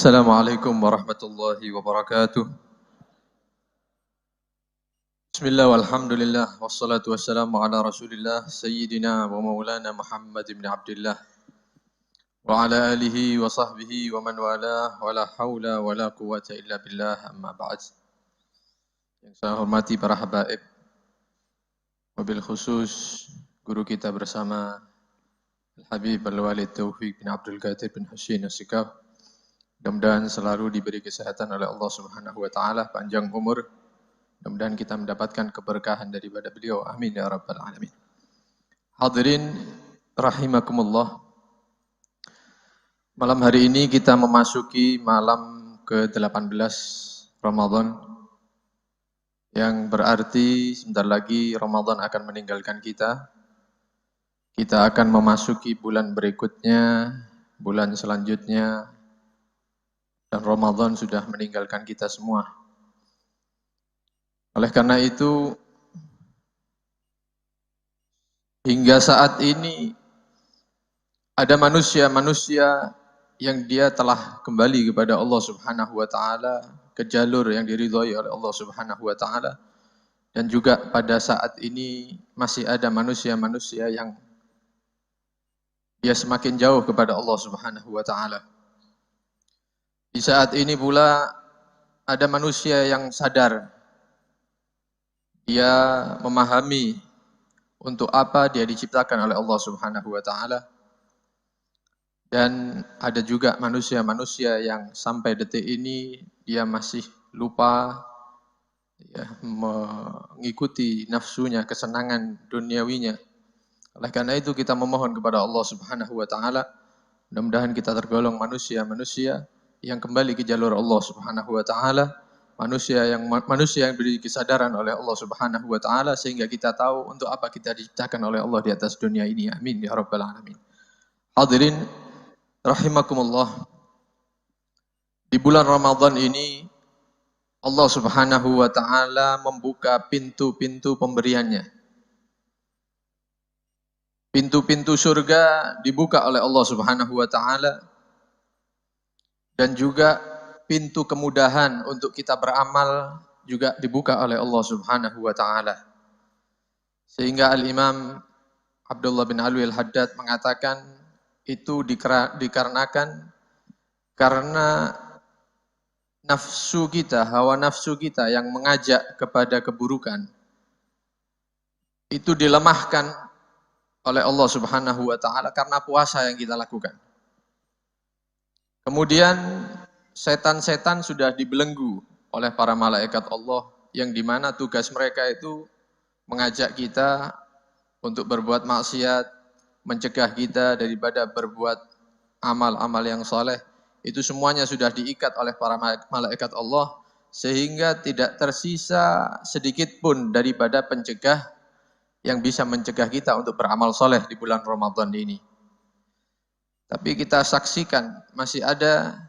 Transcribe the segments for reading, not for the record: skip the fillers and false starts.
Assalamualaikum warahmatullahi wabarakatuh. Bismillah walhamdulillah wassalatu wassalamu ala Rasulillah sayyidina wa maulana Muhammad ibn Abdullah wa ala alihi wa sahbihi wa man wala wa la haula wa la quwwata illa billah amma ba'd. Yang saya hormati para habaib, wabil khusus guru kita bersama Al-Habib Al-Walid Taufiq bin Abdul Qadir bin Husain As-Sikaf. Mudah-mudahan selalu diberi kesehatan oleh Allah Subhanahu wa taala, panjang umur. Mudah-mudahan kita mendapatkan keberkahan daripada beliau. Amin ya rabbal alamin. Hadirin rahimakumullah. Malam hari ini kita memasuki malam ke-18 Ramadan, yang berarti sebentar lagi Ramadan akan meninggalkan kita. Kita akan memasuki bulan berikutnya, bulan selanjutnya, dan Ramadan sudah meninggalkan kita semua. Oleh karena itu, hingga saat ini ada manusia-manusia yang dia telah kembali kepada Allah Subhanahu wa taala, ke jalur yang diridhai oleh Allah Subhanahu wa taala. Dan juga pada saat ini masih ada manusia-manusia yang dia semakin jauh kepada Allah Subhanahu wa taala. Di saat ini pula ada manusia yang sadar, dia memahami untuk apa dia diciptakan oleh Allah Subhanahu wa taala. Dan ada juga manusia-manusia yang sampai detik ini dia masih lupa ya, mengikuti nafsunya, kesenangan duniawinya. Oleh karena itu kita memohon kepada Allah Subhanahu wa taala, mudah-mudahan kita tergolong manusia-manusia yang kembali ke jalur Allah Subhanahu wa taala, manusia yang diberi kesadaran oleh Allah Subhanahu wa taala sehingga kita tahu untuk apa kita diciptakan oleh Allah di atas dunia ini. Amin ya rabbal alamin. Hadirin rahimakumullah. Di bulan Ramadan ini Allah Subhanahu wa taala membuka pintu-pintu pemberiannya. Pintu-pintu surga dibuka oleh Allah Subhanahu wa taala. Dan juga pintu kemudahan untuk kita beramal juga dibuka oleh Allah Subhanahu wa taala. Sehingga Al-Imam Abdullah bin Alwi Al-Haddad mengatakan itu dikarenakan karena nafsu kita, hawa nafsu kita yang mengajak kepada keburukan itu dilemahkan oleh Allah Subhanahu wa taala karena puasa yang kita lakukan. Kemudian setan-setan sudah dibelenggu oleh para malaikat Allah yang dimana tugas mereka itu mengajak kita untuk berbuat maksiat, mencegah kita daripada berbuat amal-amal yang soleh. Itu semuanya sudah diikat oleh para malaikat Allah sehingga tidak tersisa sedikit pun daripada pencegah yang bisa mencegah kita untuk beramal soleh di bulan Ramadan ini. Tapi kita saksikan masih ada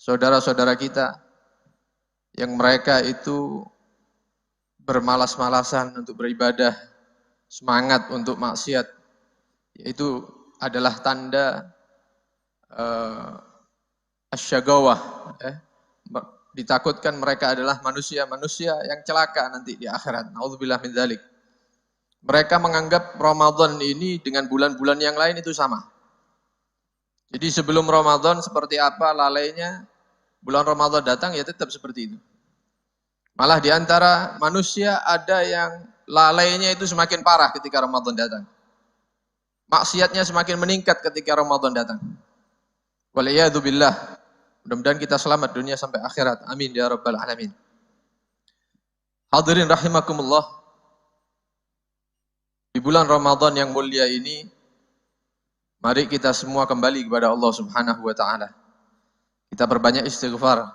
saudara-saudara kita yang mereka itu bermalas-malasan untuk beribadah, semangat untuk maksiat. Itu adalah tanda asyagawah. Ditakutkan mereka adalah manusia-manusia yang celaka nanti di akhirat. Nauzubillah min dzalik. Mereka menganggap Ramadan ini dengan bulan-bulan yang lain itu sama. Jadi sebelum Ramadan seperti apa lalainya, bulan Ramadan datang ya tetap seperti itu. Malah di antara manusia ada yang lalainya itu semakin parah ketika Ramadan datang. Maksiatnya semakin meningkat ketika Ramadan datang. Waliyadzubillah. Mudah-mudahan kita selamat dunia sampai akhirat. Amin ya rabbal alamin. Hadirin rahimakumullah. Di bulan Ramadan yang mulia ini, mari kita semua kembali kepada Allah Subhanahu wa taala. Kita perbanyak istighfar.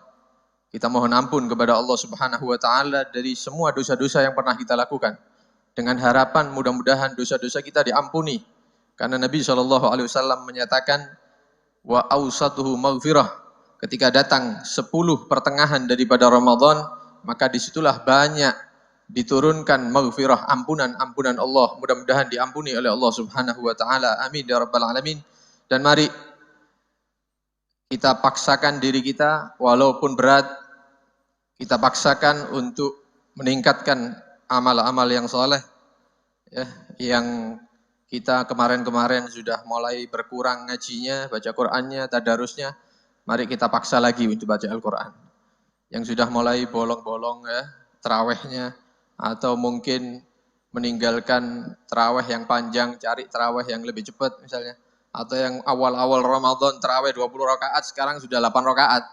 Kita mohon ampun kepada Allah Subhanahu wa taala dari semua dosa-dosa yang pernah kita lakukan. Dengan harapan mudah-mudahan dosa-dosa kita diampuni. Karena Nabi SAW menyatakan wa awsatuhu maghfirah. Ketika datang 10 pertengahan daripada Ramadan, maka disitulah banyak diturunkan maghfirah, ampunan Allah. Mudah-mudahan diampuni oleh Allah Subhanahu wa taala. Amin ya rabbal alamin. Dan mari kita paksakan diri kita, walaupun berat, kita paksakan untuk meningkatkan amal-amal yang soleh, ya, yang kita kemarin-kemarin sudah mulai berkurang ngajinya, baca Qur'annya, tadarusnya, mari kita paksa lagi untuk baca Al-Quran. Yang sudah mulai bolong-bolong ya, terawihnya, atau mungkin meninggalkan terawih yang panjang, cari terawih yang lebih cepat misalnya. Atau yang awal-awal Ramadan terawih 20 rakaat, sekarang sudah 8 rakaat.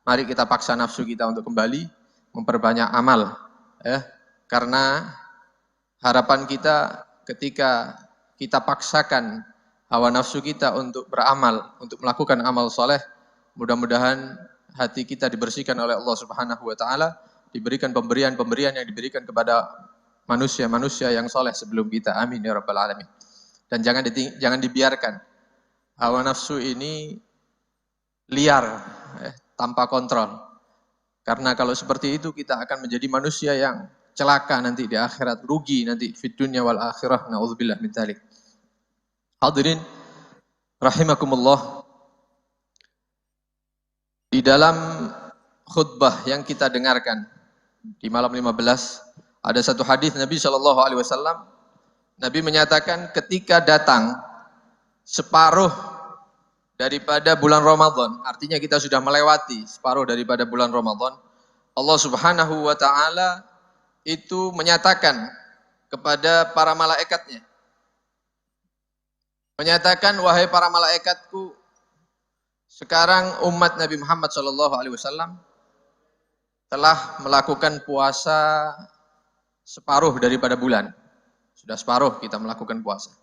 Mari kita paksa nafsu kita untuk kembali memperbanyak amal. Ya. Karena harapan kita ketika kita paksakan hawa nafsu kita untuk beramal, untuk melakukan amal soleh, mudah-mudahan hati kita dibersihkan oleh Allah Subhanahu wa taala, diberikan pemberian-pemberian yang diberikan kepada manusia-manusia yang soleh sebelum kita. Amin ya rabbal alamin. Dan jangan dibiarkan hawa nafsu ini liar, tanpa kontrol. Karena kalau seperti itu kita akan menjadi manusia yang celaka nanti di akhirat, rugi nanti fid dunya wal akhirah. Nauzubillah min dzalik. Hadirin rahimakumullah. Di dalam khutbah yang kita dengarkan di malam 15 ada satu hadis Nabi SAW. Nabi menyatakan ketika datang separuh daripada bulan Ramadan, artinya kita sudah melewati separuh daripada bulan Ramadan, Allah Subhanahu wa taala itu menyatakan kepada para malaikatnya, menyatakan, wahai para malaikatku, sekarang umat Nabi Muhammad SAW telah melakukan puasa separuh daripada bulan. Sudah separuh kita melakukan puasa.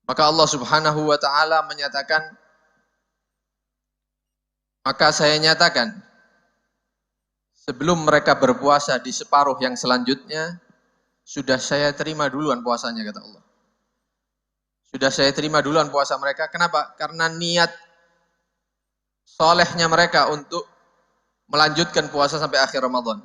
Maka Allah Subhanahu wa taala menyatakan, maka saya nyatakan sebelum mereka berpuasa di separuh yang selanjutnya, sudah saya terima duluan puasanya, kata Allah. Sudah saya terima duluan puasa mereka. Kenapa? Karena niat solehnya mereka untuk melanjutkan puasa sampai akhir Ramadan.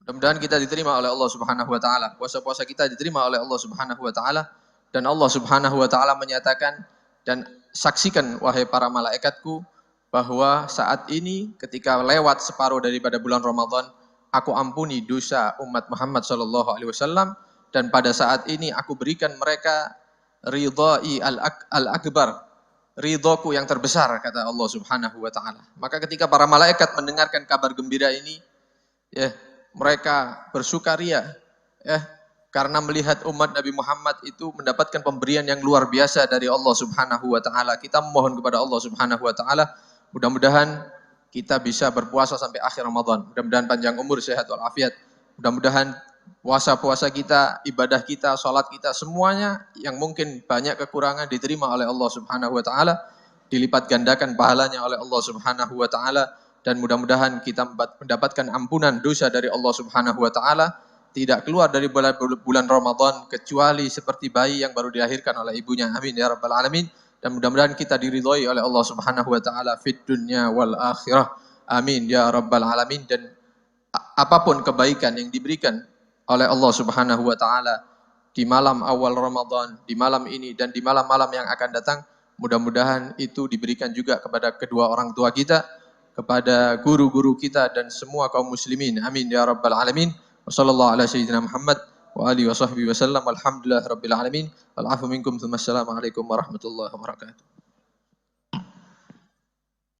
Mudah-mudahan kita diterima oleh Allah Subhanahu wa taala. Puasa-puasa kita diterima oleh Allah Subhanahu wa taala, dan Allah Subhanahu wa taala menyatakan, dan saksikan wahai para malaikatku bahwa saat ini ketika lewat separuh daripada bulan Ramadan, aku ampuni dosa umat Muhammad sallallahu alaihi wasallam, dan pada saat ini aku berikan mereka ridai al-akbar, ridhoku yang terbesar, kata Allah Subhanahu wa taala. Maka ketika para malaikat mendengarkan kabar gembira ini, ya, mereka bersukaria, ya, karena melihat umat Nabi Muhammad itu mendapatkan pemberian yang luar biasa dari Allah Subhanahu wa taala. Kita memohon kepada Allah Subhanahu wa taala, mudah-mudahan kita bisa berpuasa sampai akhir Ramadan. Mudah-mudahan panjang umur, sehat walafiat. Mudah-mudahan puasa-puasa kita, ibadah kita, salat kita, semuanya yang mungkin banyak kekurangan diterima oleh Allah Subhanahu wa taala, dilipat gandakan pahalanya oleh Allah Subhanahu wa taala, dan mudah-mudahan kita mendapatkan ampunan dosa dari Allah Subhanahu wa taala, tidak keluar dari bulan Ramadan kecuali seperti bayi yang baru dilahirkan oleh ibunya. Amin ya rabbal alamin. Dan mudah-mudahan kita diridhoi oleh Allah Subhanahu wa taala fid dunya wal akhirah. Amin ya rabbal alamin. Dan apapun kebaikan yang diberikan oleh Allah Subhanahu wa taala di malam awal Ramadan, di malam ini dan di malam-malam yang akan datang, mudah-mudahan itu diberikan juga kepada kedua orang tua kita, kepada guru-guru kita, dan semua kaum muslimin. Amin ya rabbal alamin. Wassallallahu ala sayyidina Muhammad wa alihi wa sahbihi wasallam. Alhamdulillah rabbil alamin. Wal afu minkum. Assalamualaikum warahmatullahi wabarakatuh.